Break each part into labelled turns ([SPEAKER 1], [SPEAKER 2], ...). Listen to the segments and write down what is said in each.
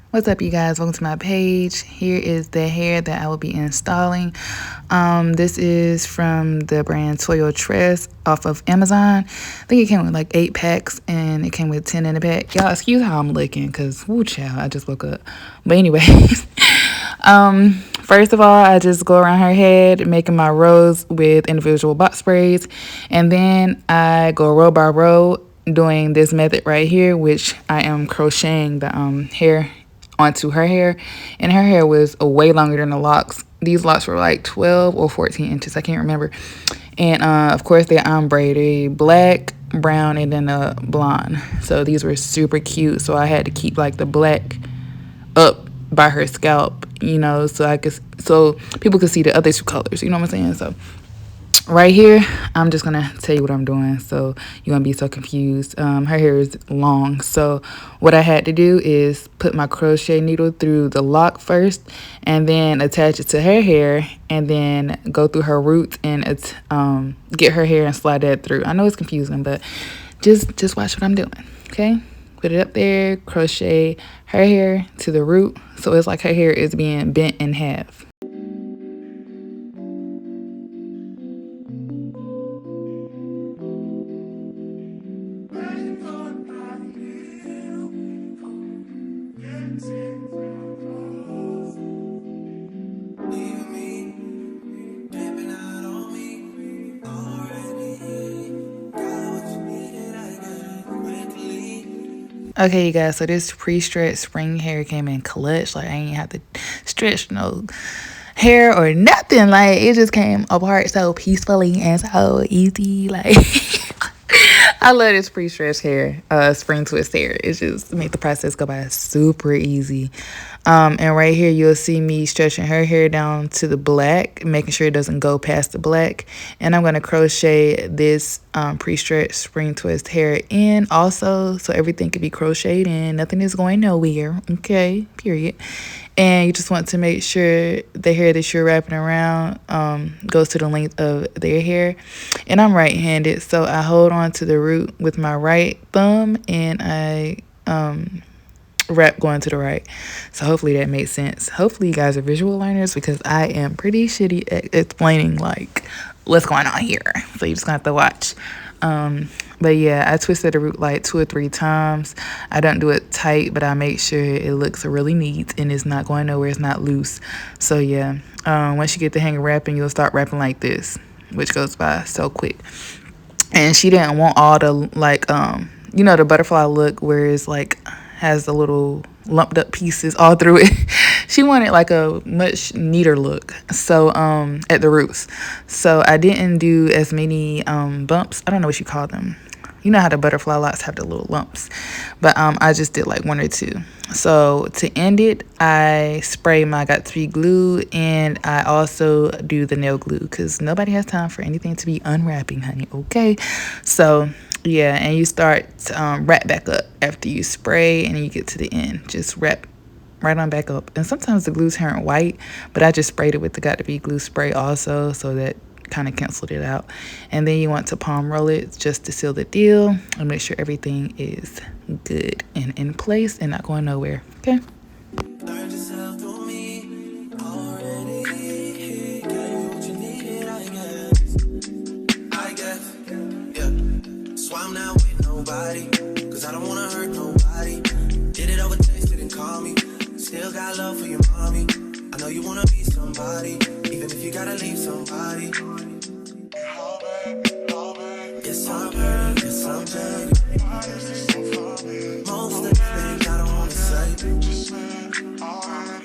[SPEAKER 1] What's up, you guys? Welcome to my page. Here is the hair that I will be installing. This is from the brand Toyotress off of Amazon. I think it came with like 8 packs and it came with 10 in a pack. Y'all excuse how I'm looking because, woo child, I just woke up. But anyway, first of all, I just go around her head making my rows with individual box braids. And then I go row by row doing this method right here, which I am crocheting the hair onto her hair, and her hair was way longer than the locks. These locks were like 12 or 14 inches, I can't remember. And of course they're ombre, they black, brown, and then a blonde. So these were super cute, so I had to keep like the black up by her scalp, so people could see the other two colors, you know what I'm saying? So right here, I'm just gonna tell you what I'm doing so you won't be so confused. Her hair is long, so what I had to do is put my crochet needle through the lock first and then attach it to her hair and then go through her roots and get her hair and slide that through. I know it's confusing, but just watch what I'm doing, okay? Put it up there, crochet her hair to the root, so it's like her hair is being bent in half. Okay, you guys, so this pre-stretched spring hair came in clutch. Like, I ain't have to stretch no hair or nothing. Like, it just came apart so peacefully and so easy. Like, I love this pre-stretched hair, spring twist hair. It just made the process go by super easy. And right here, you'll see me stretching her hair down to the black, making sure it doesn't go past the black. And I'm going to crochet this pre-stretched spring twist hair in also, so everything can be crocheted in. Nothing is going nowhere, okay, period. And you just want to make sure the hair that you're wrapping around goes to the length of their hair. And I'm right-handed, so I hold on to the root with my right thumb and I wrap going to the right. So hopefully that makes sense. Hopefully you guys are visual learners because I am pretty shitty at explaining like what's going on here. So you just gonna have to watch. But yeah, I twisted the root like 2 or 3 times. I don't do it tight, but I make sure it looks really neat and it's not going nowhere, it's not loose. So yeah, once you get the hang of wrapping, you'll start wrapping like this, which goes by so quick. And she didn't want all the like the butterfly look where it's like has the little lumped up pieces all through it. She wanted like a much neater look, so at the roots. So I didn't do as many bumps. I don't know what you call them. You know how the butterfly locks have the little lumps, but I just did like 1 or 2. So to end it, I spray my Got2b glue, and I also do the nail glue because nobody has time for anything to be unwrapping, honey. Okay, so yeah, and you start to wrap back up after you spray and you get to the end. Just wrap right on back up. And sometimes the glues turn white, but I just sprayed it with the Got2b glue spray also, so that kind of canceled it out. And then you want to palm roll it just to seal the deal and make sure everything is good and in place and not going nowhere. Okay.
[SPEAKER 2] I'm not with nobody, cause I don't wanna hurt nobody. Did it over text, didn't call me. Still got love for your mommy. I know you wanna be somebody, even if you gotta leave somebody. Yes, I'm hurt, yes, I'm jaded. Most of the things I don't wanna say.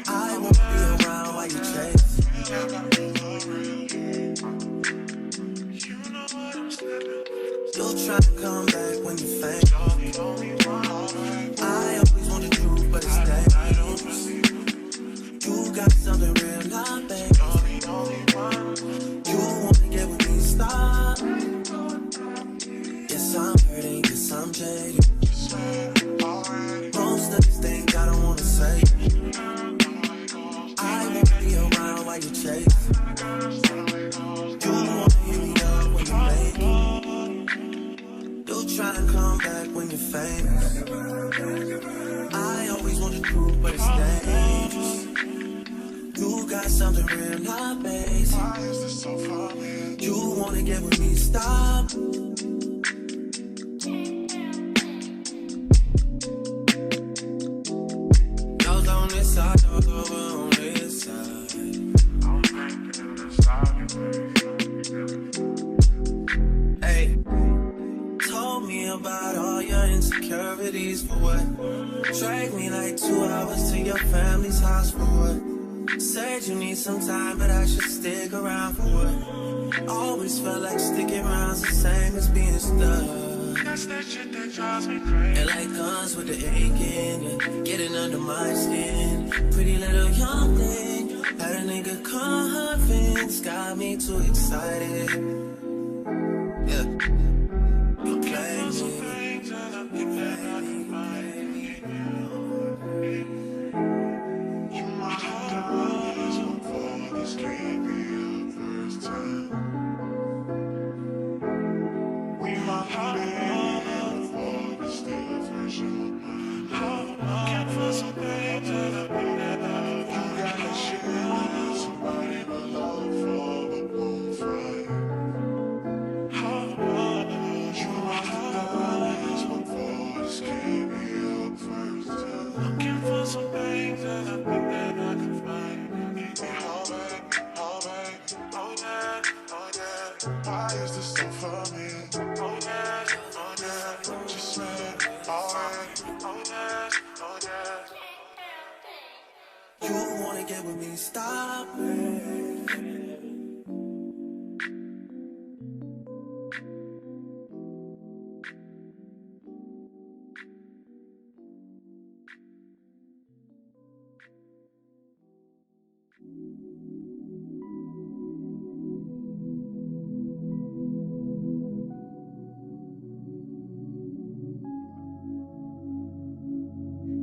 [SPEAKER 2] I won't be around while you chase. You'll try to come back when you faint. I always want the truth, but it's dangerous. You got something real, not fake. You wanna get with me, stop. Yes, I'm hurting, yes, I'm jaded. got something real amazing.
[SPEAKER 3] Why is this so funny?
[SPEAKER 2] You wanna get with me, stop. Yours on this side, yours over on this side.
[SPEAKER 3] I'm thinking inside you,
[SPEAKER 2] Hey, told me about all your insecurities for what? Drag me like 2 hours to your family's house for what? Said you need some time, but I should stick around for what? Always felt like sticking around's the same as being stuck.
[SPEAKER 3] That's that shit that drives me crazy.
[SPEAKER 2] And like guns with the aching, yeah, getting under my skin. Pretty little young thing, had a nigga convinced, got me too excited. Yeah, you play me, you play me.
[SPEAKER 3] You might have to rise before this can't be our first time. We might have to before this stays version of mine. Looking for some things that I've been never. You got that shit with somebody but love for but won't fight. You might have to rise before this can't be our first time. Looking for some things that I've been never can find. Oh baby, oh yeah, oh yeah. Why is this so funny? Oh yeah, just say alright. Oh yeah, oh yeah.
[SPEAKER 2] You wanna get with me, stop it.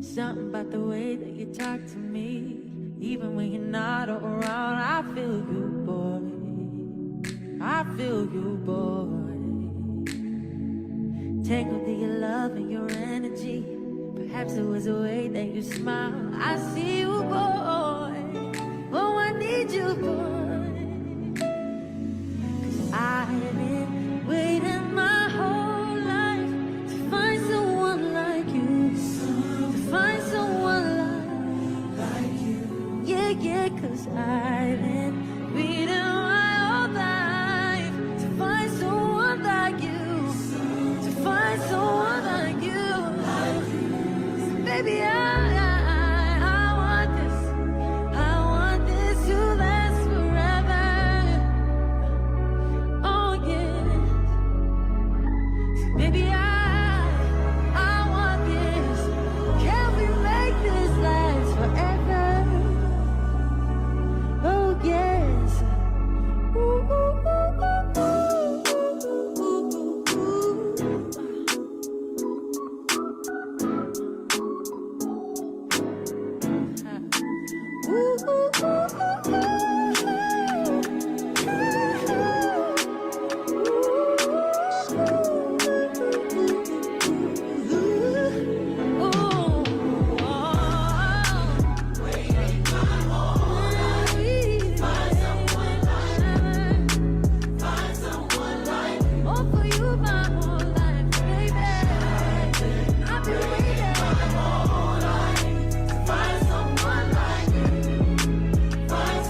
[SPEAKER 4] Something about the way that you talk to me, even when you're not around. I feel you, boy. I feel you, boy. Tangled in your love and your energy. Perhaps it was the way that you smile. I see you, boy. Oh, I need you, boy. 'Cause I've been waiting my whole life to find someone like you. Find someone like you. Yeah, 'cause I've been waiting my whole life to find someone like you. To find someone like you. So baby, I want this to last forever. Oh yeah. So baby, I want this. Can we make this last forever? Oh yes. Ooh, ooh, ooh, ooh, ooh, ooh, ooh, ooh, ooh, ooh, Find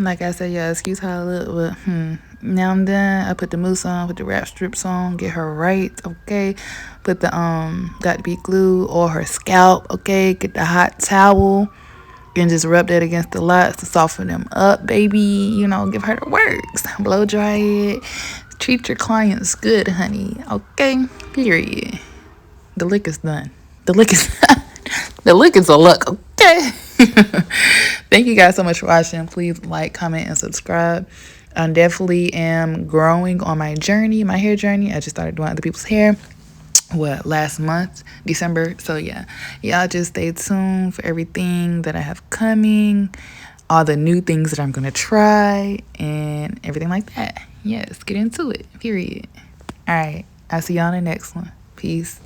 [SPEAKER 1] Like I said, yeah, excuse how I look, but now I'm done. I put the mousse on, put the wrap strips on, get her right, okay. Put the got to be glue or her scalp, okay. Get the hot towel and just rub that against the locs to soften them up, baby. You know, give her the works. Blow dry it. Treat your clients good, honey. Okay, period. The lick is done. The lick is the lick is a look, okay. Thank you guys so much for watching. Please like, comment, and subscribe. I definitely am growing on my journey, my hair journey. I just started doing other people's hair last month, December. So yeah, y'all just stay tuned for everything that I have coming, all the new things that I'm gonna try, and everything like that. Yes, get into it, period. All right, I'll see y'all in the next one. Peace.